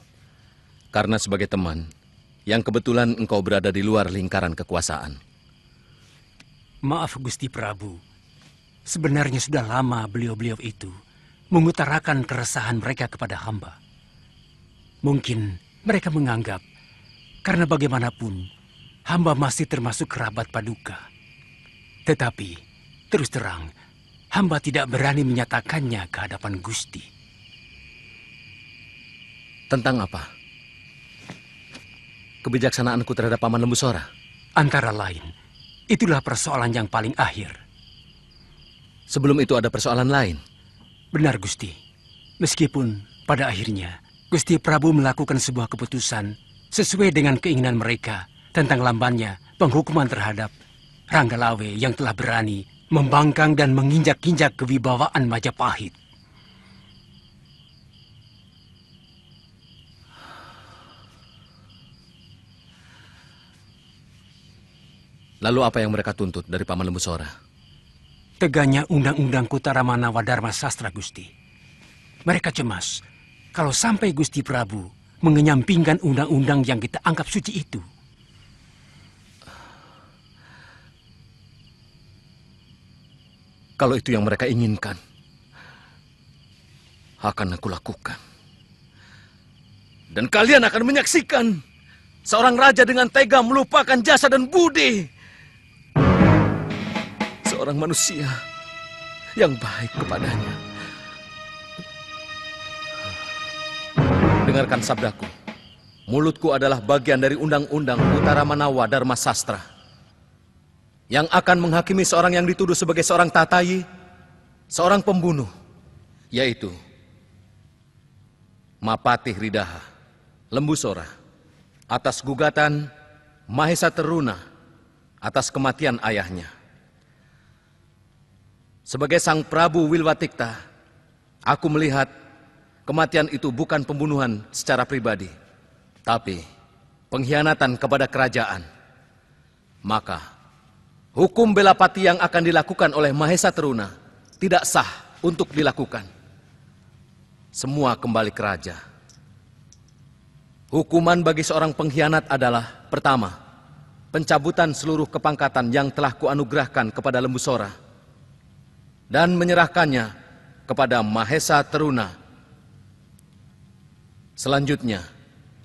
Karena sebagai teman, yang kebetulan engkau berada di luar lingkaran kekuasaan. Maaf Gusti Prabu, sebenarnya sudah lama beliau-beliau itu mengutarakan keresahan mereka kepada hamba. Mungkin mereka menganggap, karena bagaimanapun, hamba masih termasuk kerabat Paduka. Tetapi, terus terang, hamba tidak berani menyatakannya ke hadapan Gusti. Tentang apa? Kebijaksanaanku terhadap Paman Lembusora? Antara lain, itulah persoalan yang paling akhir. Sebelum itu ada persoalan lain? Benar, Gusti. Meskipun pada akhirnya Gusti Prabu melakukan sebuah keputusan sesuai dengan keinginan mereka tentang lambannya penghukuman terhadap Ranggalawe yang telah berani membangkang dan menginjak-injak kewibawaan Majapahit. Lalu apa yang mereka tuntut dari Paman Lembusora? teganya undang-undang Kutaramanawa Dharma Sastra, Gusti. Mereka cemas kalau sampai Gusti Prabu mengenyampingkan undang-undang yang kita anggap suci itu. Kalau itu yang mereka inginkan, akan aku lakukan. Dan kalian akan menyaksikan seorang raja dengan tega melupakan jasa dan budi. Seorang manusia yang baik kepadanya. Dengarkan sabdaku. Mulutku adalah bagian dari undang-undang Kutaramanawa Dharma Sastra yang akan menghakimi seorang yang dituduh sebagai seorang tatayi, seorang pembunuh, yaitu Mapatih Ridaha, Lembusora, atas gugatan Mahesa Teruna atas kematian ayahnya. Sebagai sang Prabu Wilwatikta, aku melihat kematian itu bukan pembunuhan secara pribadi, tapi pengkhianatan kepada kerajaan. Maka hukum bela pati yang akan dilakukan oleh Mahesa Teruna tidak sah untuk dilakukan. Semua kembali ke raja. Hukuman bagi seorang pengkhianat adalah: pertama, pencabutan seluruh kepangkatan yang telah kuanugerahkan kepada Lembusora dan menyerahkannya kepada Mahesa Teruna. Selanjutnya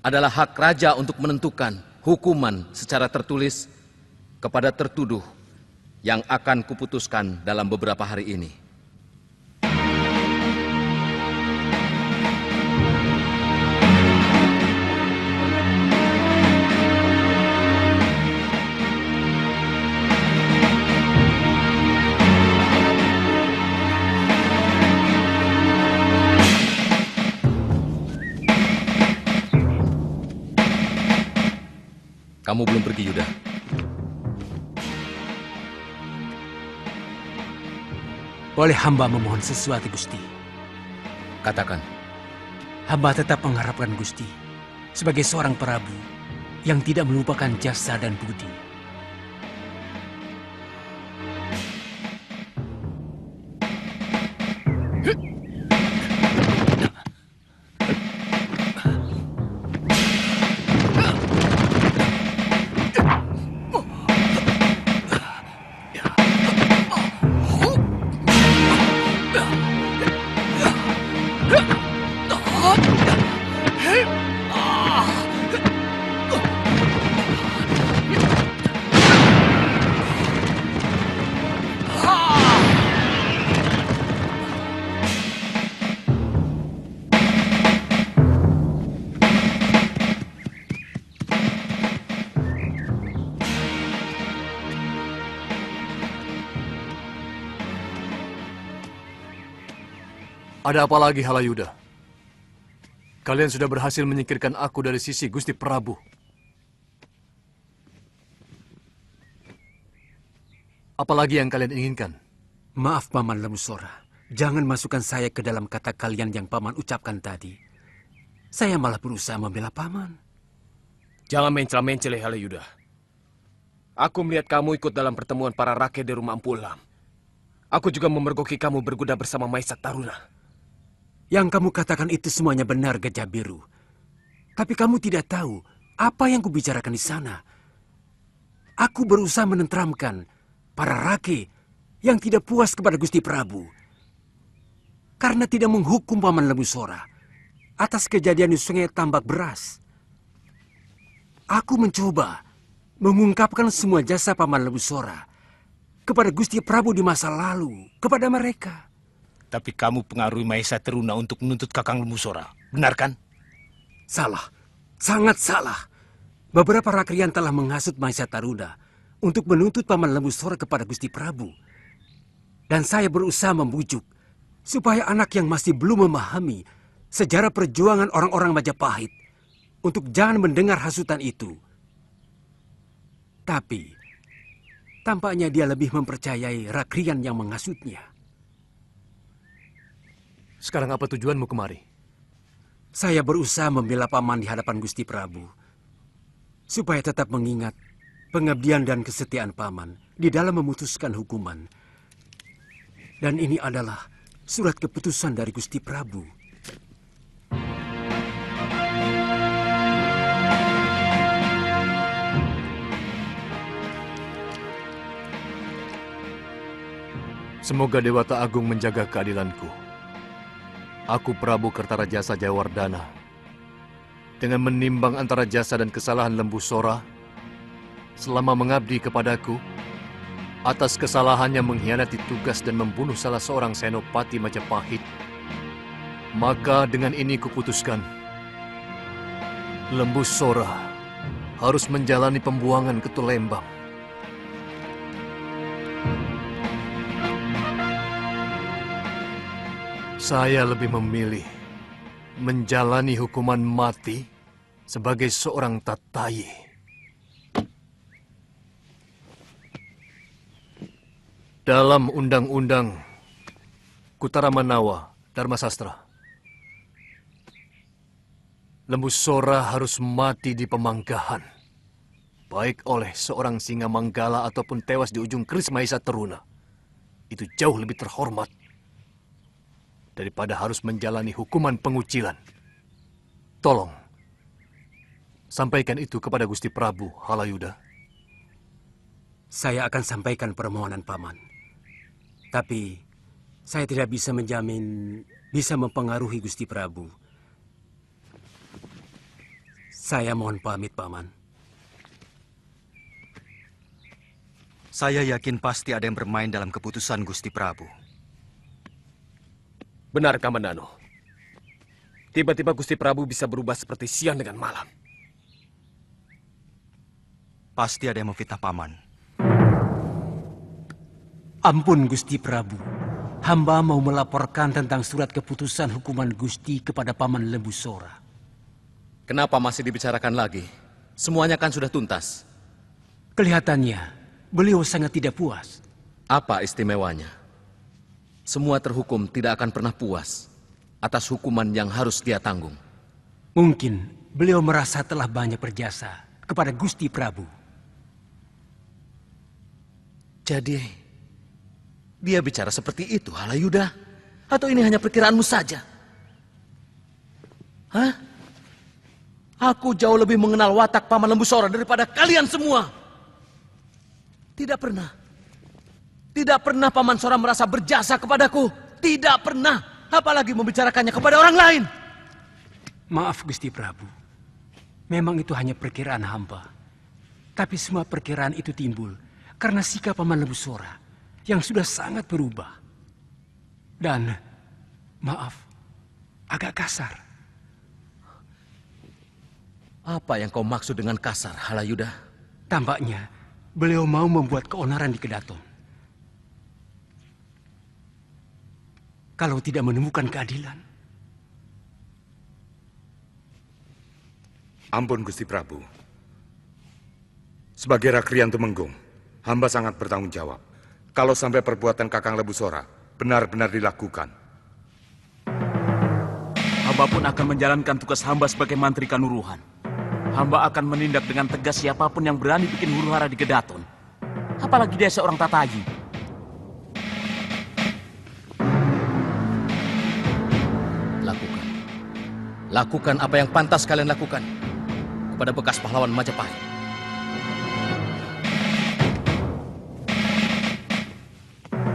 adalah hak raja untuk menentukan hukuman secara tertulis kepada tertuduh yang akan kuputuskan dalam beberapa hari ini. Kamu belum pergi, Yuda. Boleh hamba memohon sesuatu, Gusti? Katakan. Hamba tetap mengharapkan Gusti sebagai seorang Prabu yang tidak melupakan jasa dan budi. Ada apa lagi, Halayuda? Kalian sudah berhasil menyingkirkan aku dari sisi Gusti Prabu. Apalagi yang kalian inginkan? Maaf, Paman Lembusora. Jangan masukkan saya ke dalam kata kalian yang Paman ucapkan tadi. Saya malah berusaha membela Paman. Jangan mencela-mencela, Halayuda. Aku melihat kamu ikut dalam pertemuan para rakyat di rumah Empu Lam. Aku juga memergoki kamu berkuda bersama Mahesa Taruna. Yang kamu katakan itu semuanya benar, Gajah Biru. Tapi kamu tidak tahu apa yang kubicarakan di sana. Aku berusaha menenteramkan para rakyat yang tidak puas kepada Gusti Prabu karena tidak menghukum Paman Lembusora atas kejadian di Sungai Tambak Beras. Aku mencoba mengungkapkan semua jasa Paman Lembusora kepada Gusti Prabu di masa lalu kepada mereka. Tapi kamu pengaruhi Mahesa Teruna untuk menuntut Kakang Lembusora, benar kan? Salah, sangat salah. Beberapa rakrian telah menghasut Mahesa Taruna untuk menuntut Paman Lembusora kepada Gusti Prabu. Dan saya berusaha membujuk supaya anak yang masih belum memahami sejarah perjuangan orang-orang Majapahit untuk jangan mendengar hasutan itu. Tapi tampaknya dia lebih mempercayai rakrian yang menghasutnya. Sekarang apa tujuanmu kemari? Saya berusaha membela Paman di hadapan Gusti Prabu, supaya tetap mengingat pengabdian dan kesetiaan Paman di dalam memutuskan hukuman. Dan ini adalah surat keputusan dari Gusti Prabu. Semoga Dewata Agung menjaga keadilanku. Aku Prabu Kertarajasa Jayawardana. Dengan menimbang antara jasa dan kesalahan Lembu Sora, selama mengabdi kepadaku, atas kesalahannya mengkhianati tugas dan membunuh salah seorang senopati Majapahit, maka dengan ini kuputuskan, Lembu Sora harus menjalani pembuangan ke Tulembang. Saya lebih memilih menjalani hukuman mati sebagai seorang tatayi. Dalam Undang-Undang Kutaramanawa Dharma Sastra, Lembu Sora harus mati di pemanggahan, baik oleh seorang singa manggala ataupun tewas di ujung keris Mahesa Teruna. Itu jauh lebih terhormat daripada harus menjalani hukuman pengucilan. Tolong, sampaikan itu kepada Gusti Prabu Halayuda. Saya akan sampaikan permohonan Paman. Tapi, saya tidak bisa menjamin bisa mempengaruhi Gusti Prabu. Saya mohon pamit, Paman. Saya yakin pasti ada yang bermain dalam keputusan Gusti Prabu. Benar, Kamandano. Tiba-tiba Gusti Prabu bisa berubah seperti siang dengan malam. Pasti ada yang memfitnah Paman. Ampun, Gusti Prabu. Hamba mau melaporkan tentang surat keputusan hukuman Gusti kepada Paman Lembu Sora. Kenapa masih dibicarakan lagi? Semuanya kan sudah tuntas. Kelihatannya, beliau sangat tidak puas. Apa istimewanya? Semua terhukum tidak akan pernah puas atas hukuman yang harus dia tanggung. Mungkin beliau merasa telah banyak berjasa kepada Gusti Prabu. Jadi, dia bicara seperti itu, Halayuda? Atau ini hanya perkiraanmu saja? Hah? Aku jauh lebih mengenal watak Paman Lembu Sora daripada kalian semua. Tidak pernah. Tidak pernah Paman Sora merasa berjasa kepadaku. Tidak pernah. Apalagi membicarakannya kepada orang lain. Maaf, Gusti Prabu. Memang itu hanya perkiraan hamba. Tapi semua perkiraan itu timbul karena sikap Paman Lembu Sora yang sudah sangat berubah. Dan, maaf, agak kasar. Apa yang kau maksud dengan kasar, Halayuda? Tampaknya, beliau mau membuat keonaran di Kedaton. Kalau tidak menemukan keadilan. Ampun Gusti Prabu. Sebagai Rakrian Tumenggung, hamba sangat bertanggung jawab. Kalau sampai perbuatan Kakang Lembu Sora benar-benar dilakukan. Hamba pun akan menjalankan tugas hamba sebagai mantri Kanuruhan. Hamba akan menindak dengan tegas siapapun yang berani bikin huru-hara di Kedaton. Apalagi dia seorang tatayi. Lakukan apa yang pantas kalian lakukan kepada bekas pahlawan Majapahit.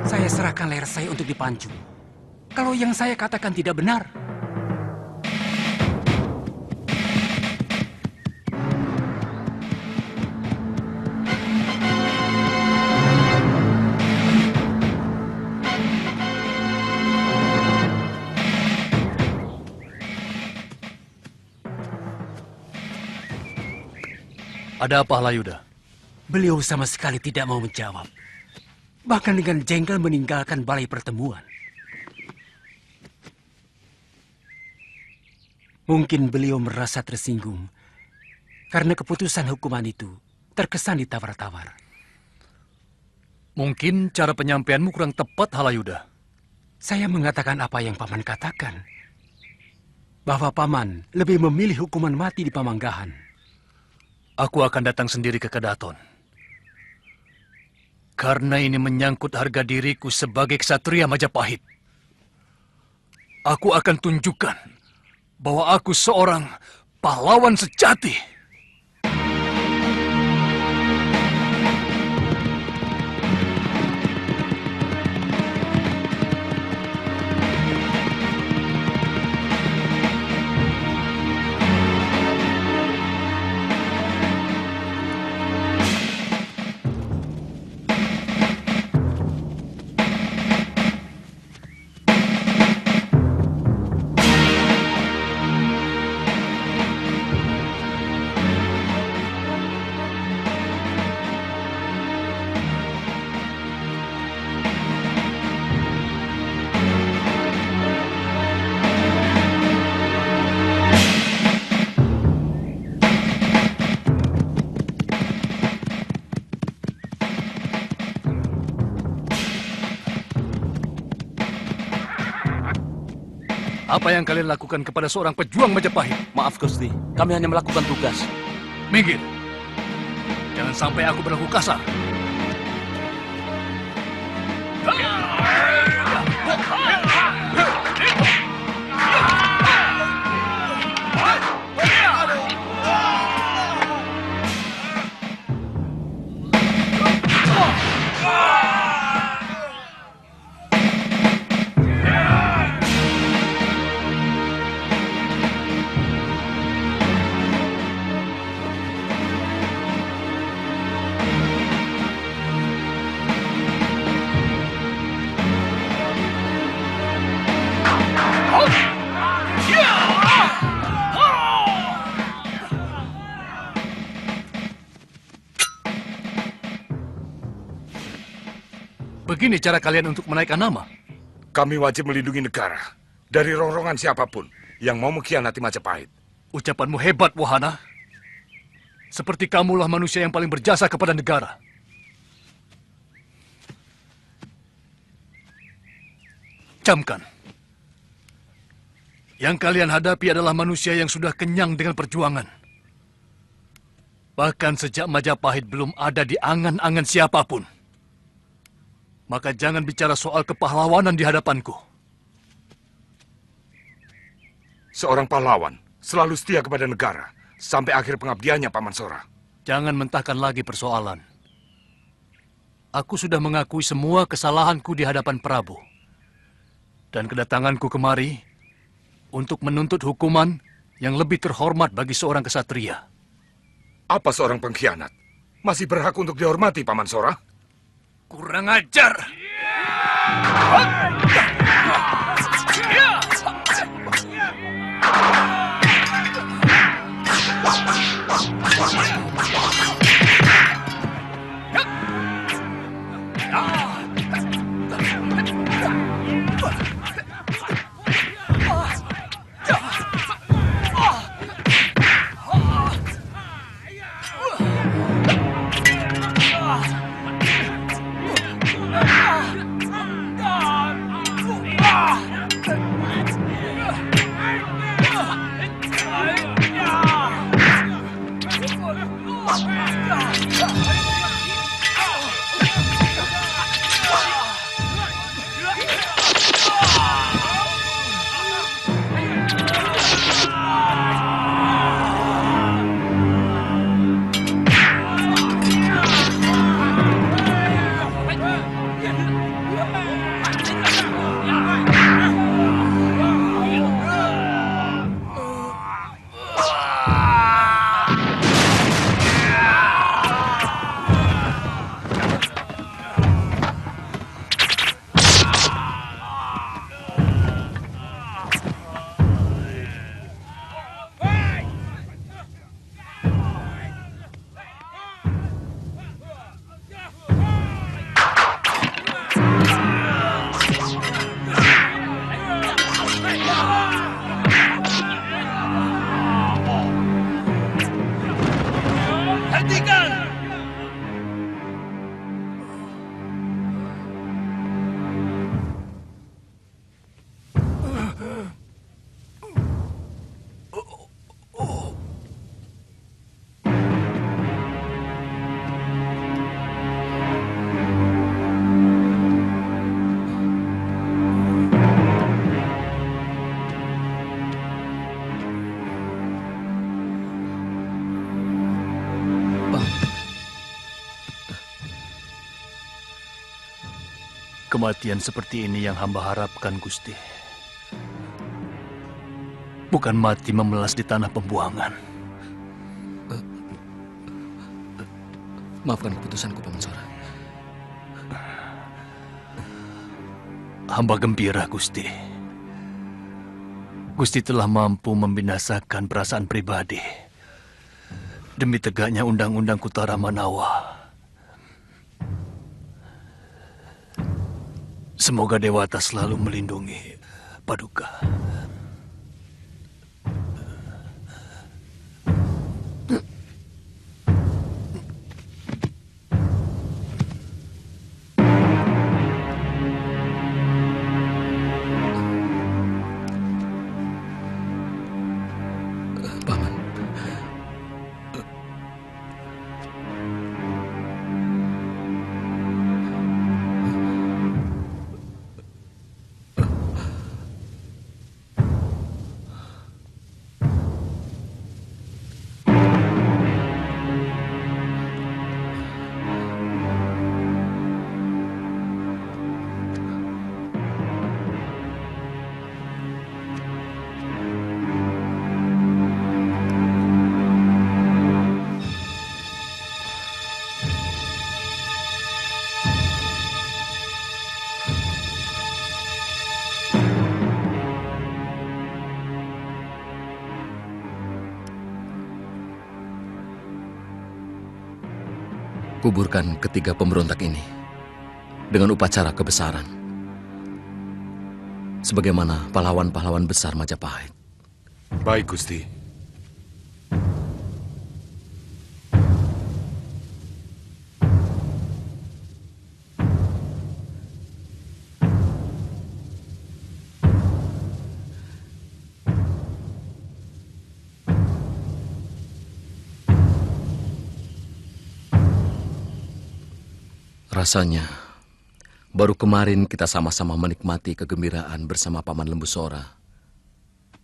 Saya serahkan leher saya untuk dipancung. Kalau yang saya katakan tidak benar, Ada apa, Halayuda? beliau sama sekali tidak mau menjawab. Bahkan dengan jengkel meninggalkan balai pertemuan. Mungkin beliau merasa tersinggung karena keputusan hukuman itu terkesan ditawar-tawar. Mungkin cara penyampaianmu kurang tepat, Halayuda. Saya mengatakan apa yang Paman katakan. Bahwa Paman lebih memilih hukuman mati di Pamanggahan. Aku akan datang sendiri ke Kedaton. Karena ini menyangkut harga diriku sebagai ksatria Majapahit. Aku akan tunjukkan bahwa aku seorang pahlawan sejati. Apa yang kalian lakukan kepada seorang pejuang Majapahit? Maaf, Gusti. Kami hanya melakukan tugas. Minggir. Jangan sampai aku berlaku kasar. Begini cara kalian untuk menaikkan nama. Kami wajib melindungi negara dari rongrongan siapapun yang mau mengkhianati Majapahit. Ucapanmu hebat, Wahana. Seperti kamulah manusia yang paling berjasa kepada negara. Camkan. Yang kalian hadapi adalah manusia yang sudah kenyang dengan perjuangan. Bahkan sejak Majapahit belum ada di angan-angan siapapun. Maka jangan bicara soal kepahlawanan di hadapanku. Seorang pahlawan selalu setia kepada negara sampai akhir pengabdiannya, Paman Sora. Jangan mentahkan lagi persoalan. Aku sudah mengakui semua kesalahanku di hadapan Prabu. Dan kedatanganku kemari untuk menuntut hukuman yang lebih terhormat bagi seorang kesatria. Apa seorang pengkhianat masih berhak untuk dihormati, Paman Sora? Kurang ajar! kematian seperti ini yang hamba harapkan, Gusti. Bukan mati memelas di tanah pembuangan. Maafkan keputusanku, Paman Sora. Hamba gembira, Gusti. Gusti telah mampu membinasakan perasaan pribadi demi tegaknya undang-undang Kutara Manawa. Semoga Dewata selalu melindungi Paduka. Kuburkan ketiga pemberontak ini dengan upacara kebesaran, sebagaimana pahlawan-pahlawan besar Majapahit. Baik, Gusti. Rasanya, baru kemarin kita sama-sama menikmati kegembiraan bersama Paman Lembu Sora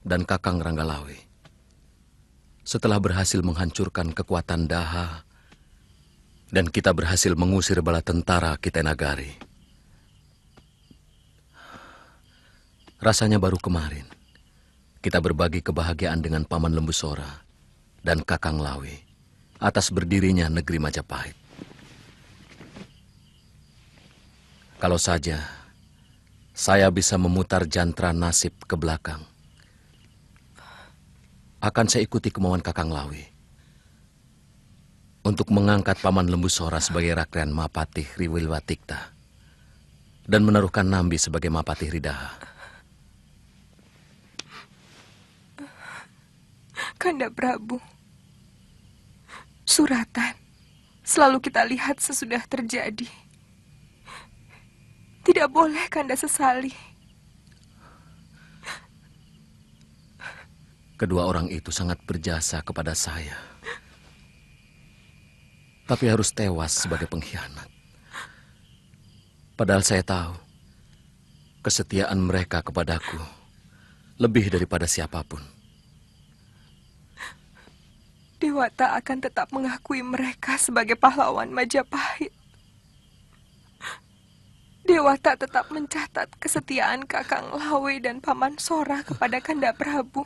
dan Kakang Ranggalawe. Setelah berhasil menghancurkan kekuatan Daha, dan kita berhasil mengusir bala tentara Kitenagari. Rasanya baru kemarin, kita berbagi kebahagiaan dengan Paman Lembu Sora dan Kakang Lawe atas berdirinya negeri Majapahit. Kalau saja saya bisa memutar jantra nasib ke belakang, akan saya ikuti kemauan Kakang Lawe untuk mengangkat Paman Lembu Sora sebagai Rakrian Mapatih Riwilwatikta dan menaruhkan Nambi sebagai Mapatih Ridaha. Kanda Prabu, suratan selalu kita lihat sesudah terjadi. Tidak boleh Kanda sesali. Kedua orang itu sangat berjasa kepada saya. Tapi harus tewas sebagai pengkhianat. Padahal saya tahu kesetiaan mereka kepadaku lebih daripada siapapun. Dewata akan tetap mengakui mereka sebagai pahlawan Majapahit. Dewata tetap mencatat kesetiaan Kakang Lawe dan Paman Sora kepada Kanda Prabu.